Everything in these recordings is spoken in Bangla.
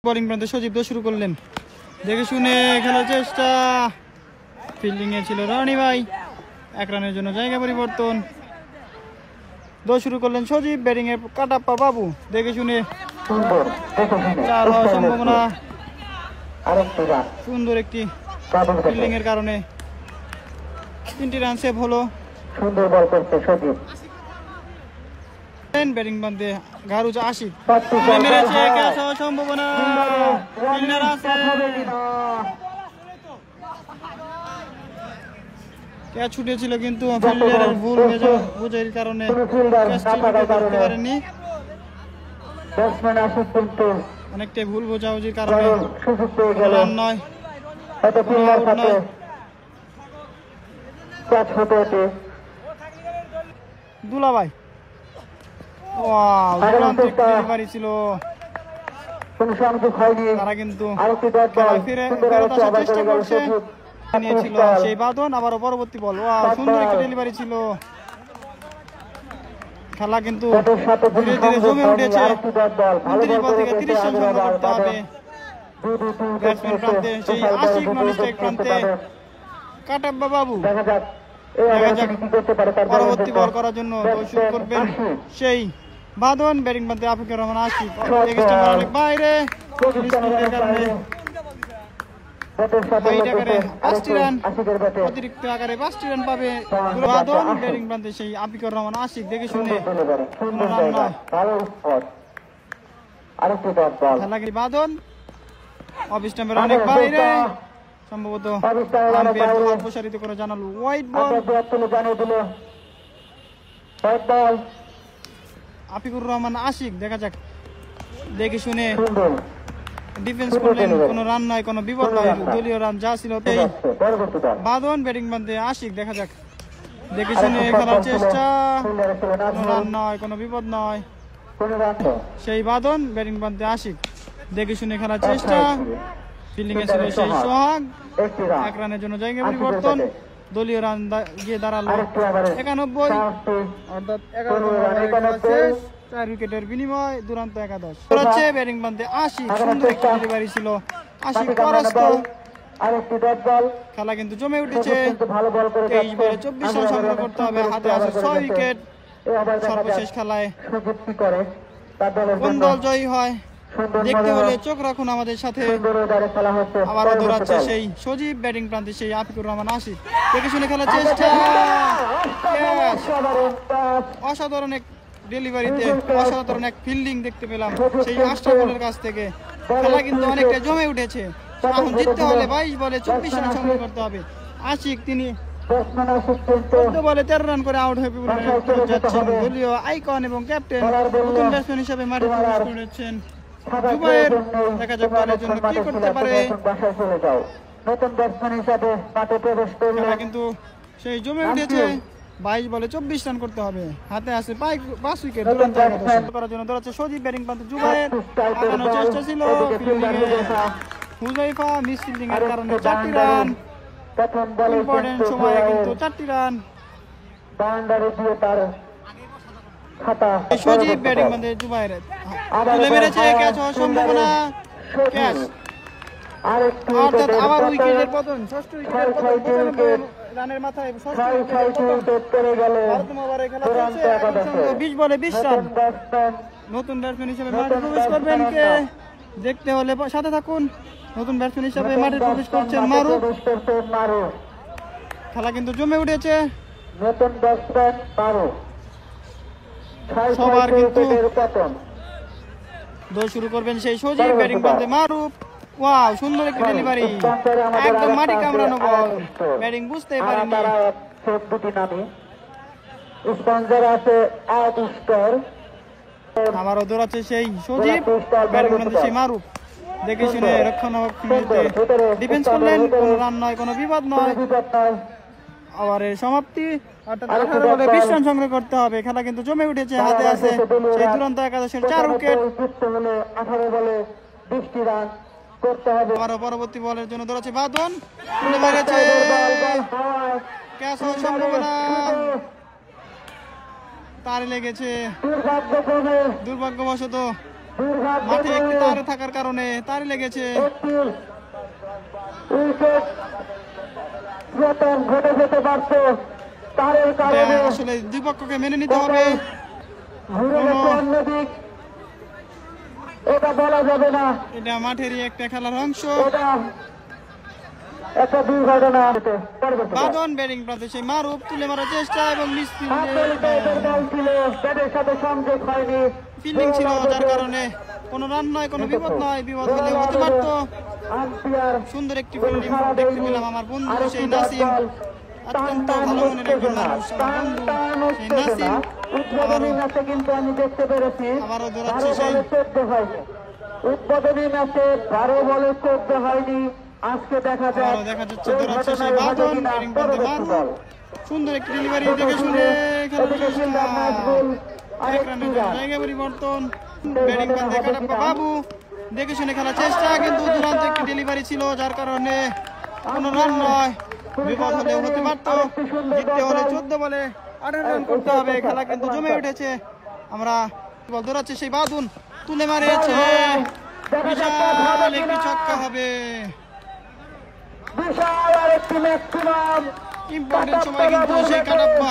বোলিং প্রান্তে সজীব দো শুরু করলেন, দেখে শুনে খেলার চেষ্টা, ফিল্ডিং এ ছিল রনি ভাই, এক রানের জন্য জায়গা পরিবর্তন। দো শুরু করলেন সজীব, ব্যাটিং এ কাটাপ্পা বাবু, দেখে শুনে চার হওয়ার সম্ভাবনা, সুন্দর একটি ফিল্ডিং এর কারণে 3টি রান সেভ হলো। সুন্দর বল করতে সজীব, ব্যাটিং প্রান্তে ঘারুজ আশিক মেরেছে, ক্যাচ হওয়ার সম্ভাবনা, ফিল্ডার আছে, ক্যাচ ছুটেছিল কিন্তু ফিল্ডারের ভুল বোঝার কারণে ক্যাচটি করতে পারেননি। অনেকটাই ভুল বোঝাবুঝির কারণে রান নয়, দুলাভাই ছিল, তারা কিন্তু ফেরত আসার চেষ্টা করছে, নিয়েছিল সেই বাঁধন, আবারও পরবর্তী বল, সুন্দর একটি ডেলিভারি ছিল। খেলা কিন্তু ধীরে ধীরে জমে উঠেছে, 29 বল থেকে 30 রান সংগ্রহ করতে হবে। ব্যাটসম্যান প্রান্তে সেই আশিক, নন স্ট্রাইক প্রান্তে কাটাপ্পা বাবু, পরবর্তী বল করার জন্য শুরু করবেন সেই বাঁধন, ব্যাটিং প্রান্তে আফিকুর রহমান আশিক, অনেক বাইরে, অতিরিক্ত আকারে 5টি রান পাবে বাঁধন। ব্যাটিং প্রান্তে সেই আফিকুর রহমান আশিক, দেখে শুনে বাঁধন, অফ স্টাম্পের অনেক বাইরে, সম্ভবত প্রসারিত করে জানালো হোয়াইট বল। আফিকুর রহমান আশিক, দেখা যাক, দেখে শুনে ডিফেন্স করলেন, কোনো রান নয়, কোনো বিপদ নয়, দলীয় রান যা ছিল তাই। বাঁধন, ব্যাটিং প্রান্তে আশিক, দেখা যাক, দেখে শুনে খেলার চেষ্টা, কোনো রান নয়, কোনো বিপদ নয়, সেই বাঁধন, ব্যাটিং প্রান্তে আশিক, দেখে শুনে খেলার চেষ্টা, ফিল্ডিং এ ছিল সেই সোহাগ, এক রানের জন্য জায়গা পরিবর্তন, দলীয় রান গিয়ে দাঁড়ালো 91, অর্থাৎ 11 4 উইকেটের বিনিময় দুরান্ত 11। ব্যাটিং প্রান্তে আশিক, সুন্দর একটি ডেলিভারি ছিল, আশিক পরাস্ত। খেলা কিন্তু জমে উঠেছে, 23 বলে 24 রান সংগ্রহ করতে হবে, হাতে আছে 6 উইকেট। সর্বশেষ খেলায় কোন দল জয়ী হয় দেখতে হলে চোখ রাখুন আমাদের সাথে। আবারও দৌড়াচ্ছে সেই সজীব, ব্যাটিং প্রান্তে সেই আফিকুর রহমান আশিক, দেখে শুনে খেলার চেষ্টা, অসাধারণ এক ডেলিভারিতে অসাধারণ এক ফিল্ডিং দেখতে পেলাম সেই আশরাফুলের কাছ থেকে। খেলা কিন্তু অনেকটা জমে উঠেছে, এখন জিততে হলে 22 বলে 24 রান সংগ্রহ করতে হবে। আশিক তিনি 14 বলে 13 রান করে আউট হয়ে যাচ্ছেন, দলীয় আইকন এবং ক্যাপ্টেন, নতুন ব্যাটসম্যান হিসেবে মাঠে প্রবেশ করেছেন জুবায়ের। দেখা যাক দলের জন্য কি করতে পারে। খেলা কিন্তু সেই জমে উঠেছে, 22 বলে 24 রান করতে হবে, হাতে আছে 5 উইকেট, দুরান্ত করার জন্য দৌড়াচ্ছে সজীব, ব্যাটিং প্রান্তে জুবায়ের, আগানোর চেষ্টা ছিল, হুজাইফা মিস ফিল্ডিং এর কারণে 4টি রান, ইম্পর্টেন্ট সময়ে কিন্তু 4টি রান। সজীব, ব্যাটিং প্রান্তে জুবায়ের তুলে মেরেছে, ক্যাচ হওয়ার সম্ভাবনা, ক্যাচ, অর্থাৎ আবার উইকেটের পতন, 6ষ্ঠ উইকেটের পতন, 95 রানের মাথায় 6ষ্ঠ উইকেটের পতন। 20 বলে 20 রান, নতুন ব্যাটসম্যান হিসেবে মাঠে প্রবেশ করবেন কে দেখতে হলে সাথে থাকুন। নতুন ব্যাটসম্যান হিসেবে মাঠে প্রবেশ করছেন মারুফ। খেলা কিন্তু জমে উঠেছে, নতুন ব্যাটসম্যান মারুফ, সবার কিন্তু দৌড় শুরু করবেন সেই সজীব, ব্যাটিং প্রান্তে মারুফ, ওয়াও সুন্দর একটি ডেলিভারি, একদম মাটি কামড়ানো বল, ব্যাটিং বুঝতেই পারেনি। আবারও দৌড়াচ্ছে সেই সজীব, ব্যাটিং প্রান্তে সেই মারুফ, দেখে শুনে রক্ষণাবেক্ষণে ডিফেন্স করলেন, কোনো রান নয়, কোনো বিপদ নয়। ওভারের সমাপ্তি, অর্থাৎ 18 বলে 20 রান সংগ্রহ করতে হবে। খেলা কিন্তু জমে উঠেছে, হাতে আছে সেই দুরান্ত 11-এর 4 উইকেট। আবারও পরবর্তী বলের জন্য দৌড়াচ্ছে বাঁধন, তুলে মেরেছে, ক্যাচ হওয়ার সম্ভাবনা, তারে লেগেছে, দুর্ভাগ্যবশত মাঠে একটি তার থাকার কারণে তারই লেগেছে। আসলে দুই পক্ষকে মেনে নিতে হবে, এটা বলা যাবে না, এটা মাঠেরই একটা খেলার অংশ। একটা দুর্ঘটনা। বাদন ব্যাটিং প্রান্তে সেই মারুফ তুলে মারার চেষ্টা এবং ফিল্ডিং ছিল, যার কারণে কোনো রান নয়, কোনো বিপদ নয়। বিপদ হলে হতে পারত। সুন্দর একটি ফিল্ডিং দেখতে পেলাম আমার বন্ধু সেই নাসিম, অত্যন্ত ভালো মনের একজন মানুষ আমার বন্ধু সেই নাসিম। আবারও দৌড়াচ্ছে সেই উদ্বোধনী ম্যাচে 12 বলে 14 হয়নি, আজকে দেখা যাচ্ছে দৌড়াচ্ছে সেই বাদন ব্যাটিং প্রান্তে মারুফ। সুন্দর একটি ডেলিভারি দেখে শুনে খেলার চেষ্টা, এক রানের জায়গা পরিবর্তন। ব্যাটিং প্রান্তে কাটাপ্পা বাবু দেখে শুনে খেলার চেষ্টা, কিন্তু দুরান্ত একটি ডেলিভারি ছিল, যার কারণে কোনো রান নয়। বিপদ হলে হতে পারত। জিততে হলে 14 বলে 18 রান করতে হবে। খেলা কিন্তু জমে উঠেছে। আমরা বল দৌড়াচ্ছে সেই বাদুন তুলে মারিয়েছে, বিশাল একটি ছক্কা হবে। ইম্পর্টেন্ট সময় কিন্তু সেই কাটাপ্পা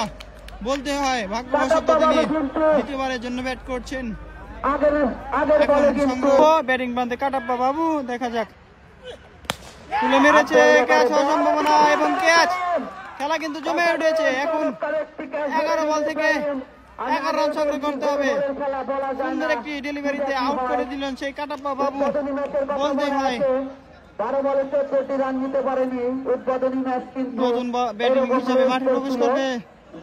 বলতে হয় ভাগ্যবশত তিনি দ্বিতীয়বারের জন্য ব্যাট করছেন। এখন সংগ্রহ ব্যাটিং প্রান্তে কাটাপ্পা বাবু, দেখা যাক তুলে মেরেছে, ক্যাচ হওয়ার সম্ভাবনা এবং ক্যাচ। খেলা কিন্তু জমে উঠেছে। এখন 11 বল থেকে 11 রান সংগ্রহ করতে হবে। সুন্দর একটি ডেলিভারিতে আউট করে দিলেন সেই কাটাপ্পা বাবু, বলতে হয়। 12 বলে 14টি রান নিতে পারেনি। উদ্বোধনী ম্যাচ কিন্তু নতুন ব্যাটিং হিসেবে মাঠে প্রবেশ করবে।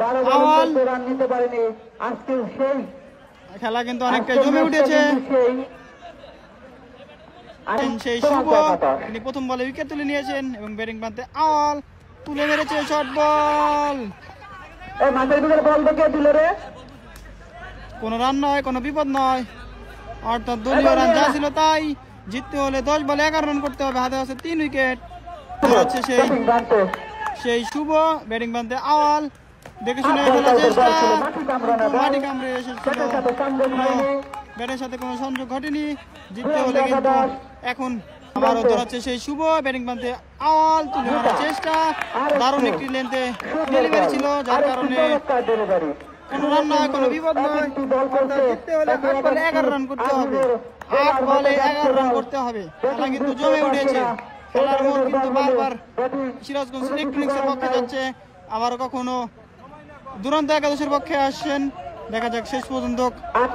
12 বলে 14 রান নিতে পারেনি। আজকে সেই খেলা কিন্তু অনেকটা জমে উঠেছে। সেই শুভ তিনি প্রথম বলে উইকেট তুলে নিয়েছেন এবং ব্যাটিং প্রান্তে আওয়াল তুলে মেরেছে শর্ট বল। কোনো রান নয়, কোনো বিপদ নয়, অর্থাৎ দলীয় রান যা ছিল তাই। জিততে হলে 10 বলে 11 রান করতে হবে। হাতে আছে 3 উইকেট। হচ্ছে সেই শুভ ব্যাটিং প্রান্তে আওয়াল দেখে শুনে খেলার চেষ্টা, মাটি কামড়ে এসেছিল, ব্যাটের সাথে কোনো সংযোগ ঘটেনি। জিততে হলে কিন্তু এখন আবারও দৌড়াচ্ছে সেই শুভ ব্যাটিং প্রান্তে আওয়াল তুলে মারার চেষ্টা। দারুণ একটি লেন্থে ডেলিভারি ছিল, যার কারণে কোনো রান নয়, কোনো বিপদ নয়। জিততে হলে 8 বলে 11 রান করতে হবে। 8 বলে 11 রান করতে হবে। খেলা কিন্তু জমে উঠেছে। খেলার মোড় কিন্তু বারবার সিরাজগঞ্জ ইলেকট্রনিক্সের পক্ষে যাচ্ছে, আবার কখনো দুরন্ত একাদশের পক্ষে আসছেন। দেখা যাক শেষ পর্যন্ত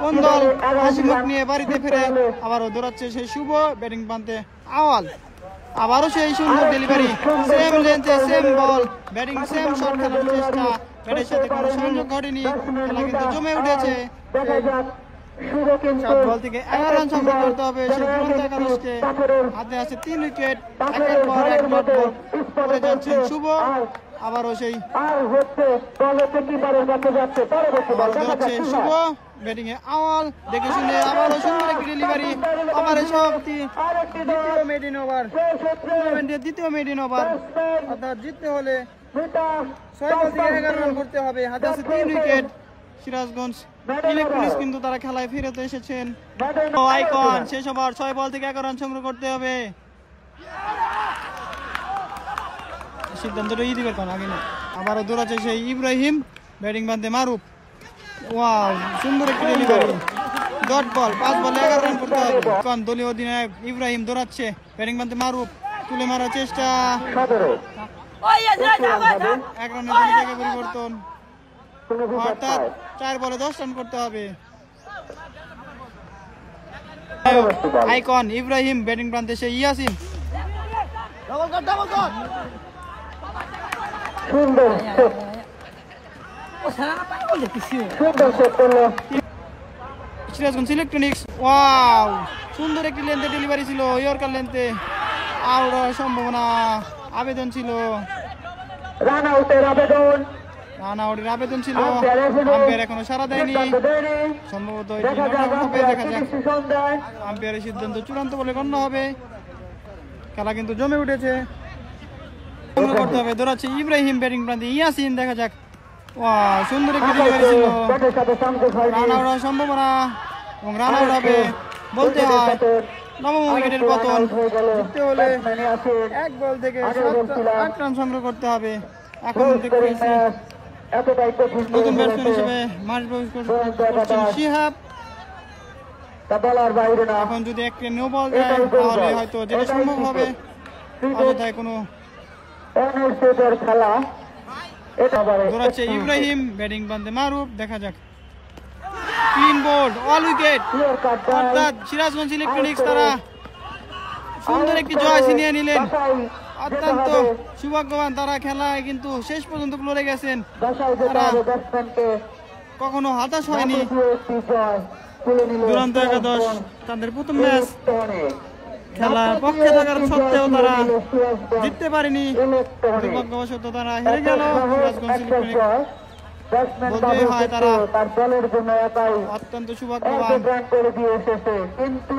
কোন দল হাসি মুখ নিয়ে বাড়িতে ফেরে। আবারও দৌড়াচ্ছে সেই শুভ ব্যাটিং প্রান্তে আওয়াল, আবারও সেই সুন্দর ডেলিভারি, সেম লেন্থে সেম বল, ব্যাটিং সেম শট খেলার চেষ্টা, ব্যাটের সাথে কোনো সংযোগ ঘটেনি। খেলা কিন্তু জমে উঠেছে। 7 বল থেকে 11 রান সংগ্রহ করতে হবে সেই দুরন্ত একাদশকে। হাতে আছে 3 উইকেট, একের পর এক ডট বল করে যাচ্ছেন শুভ। আবারও সেই শুভ ব্যাটিং এ আওয়াল দেখে শুনে আবারও সুন্দর একটি ডেলিভারি। আবার শক্তি দ্বিতীয় মেডিন ওভার, টুর্নামেন্টের দ্বিতীয় মেডিন ওভার, অর্থাৎ জিততে হলে 6 বল থেকে 11 রান করতে হবে। হাতে আছে 3 উইকেট। সিরাজগঞ্জ ইলেকট্রনিক্স কিন্তু তারা খেলায় ফিরতে এসেছেন। আইকন শেষ ওভার, 6 বল থেকে 11 রান সংগ্রহ করতে হবে। সিদ্ধান্তটা দিবে কোন আগে না। আবারও দৌড়াচ্ছে সেই ইব্রাহিম ব্যাটিং প্রান্তে মারুফ। ওয়াও, সুন্দর একটি ডেলিভারি, ডট বল, 5 বলে 11 রান করতে হবে। কোন দলীয় অধিনায়ক ইব্রাহিম দৌড়াচ্ছে, ব্যাটিং প্রান্তে মারুফ তুলে মারার চেষ্টা, 1 রানের জায়গা পরিবর্তন, অর্থাৎ 4 বলে 10 রান করতে হবে। আইকন ইব্রাহিম ব্যাটিং প্রান্তে সেই ইয়াসিন। সিরাজগঞ্জ ইলেকট্রনিক্স, ওয়াও, সুন্দর একটি লেন্থে ডেলিভারি ছিল, ইয়র্কার লেন্থে আউট হওয়ার সম্ভাবনা, আবেদন ছিল, রান আউটের আবেদন ছিল। আম্পায়ার এখনো সাড়া দেয়নি, সম্ভবত দেখা যাক। আম্পায়ারের সিদ্ধান্ত চূড়ান্ত বলে গণ্য হবে। খেলা কিন্তু জমে উঠেছে। করতে হবে, দৌড়াচ্ছে ইব্রাহিম ব্যাটিং প্রান্তে ইয়াসিন, দেখা যাক। ওয়াও, সুন্দর একটি ডেলিভারি ছিল, রান আউট হওয়ার সম্ভাবনা এবং রান আউট হবে। বলতে হয় নবম উইকেটের পতন। জিততে হলে এক বল থেকে 8 রান সংগ্রহ করতে হবে। এখন দেখতেছি নতুন ব্যাটসম্যান হিসেবে মাঠ প্রবেশ করছেন শিহাব। এখন যদি একটা নো বল দেয় তাহলে হয়তো যেটা সম্ভব হবে। অযথায় কোনো খেলা দৌড়াচ্ছে ইব্রাহিম, ব্যাটিং বান্দে মারুফ। দেখা যাক, ক্লিন বোল্ড, অল উইকেট। অর্থাৎ সিরাজগঞ্জ ইলেকট্রনিক্স তারা সুন্দর একটি জয় ছিনিয়ে নিলেন। অত্যন্ত সৌভাগ্যবান তারা, খেলায় কিন্তু শেষ পর্যন্ত লড়ে গেছেন। তারা কখনো হতাশ হয়নি। দুরন্ত একাদশ তাদের প্রথম ম্যাচ খেলার পক্ষে থাকার সত্ত্বেও তারা জিততে পারেনি। দুর্ভাগ্যবশত তারা হেরে গেল। সিরাজগঞ্জ ইলেকট্রনিক্স বলতে হয় তারা অত্যন্ত সৌভাগ্যবান। করে দিয়ে এসেছে, কিন্তু